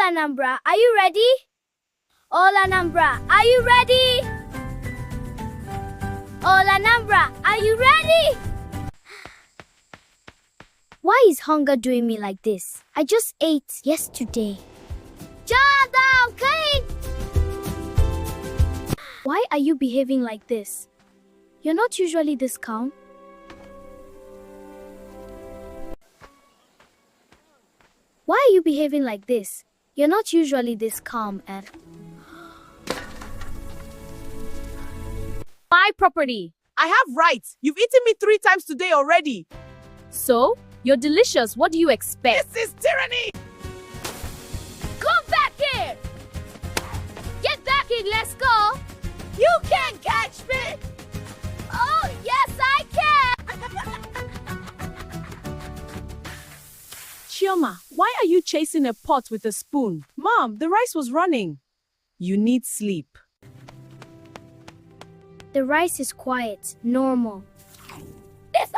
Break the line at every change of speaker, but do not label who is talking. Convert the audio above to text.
Anambra, are you ready? All Anambra, are you ready? All Anambra, are you ready? Why is hunger doing me like this? I just ate yesterday. Jollof, clean! Why are you behaving like this? You're not usually this calm. Why are you behaving like this? You're not usually this calm and...
My property.
I have rights. You've eaten me 3 times today already.
So, you're delicious. What do you expect?
This is tyranny!
Come back here! Get back in, let's go!
You can't catch me!
Oh, yes, I can!
Chioma, why are you chasing a pot with a spoon? Mom, the rice was running. You need sleep.
The rice is quiet, normal. This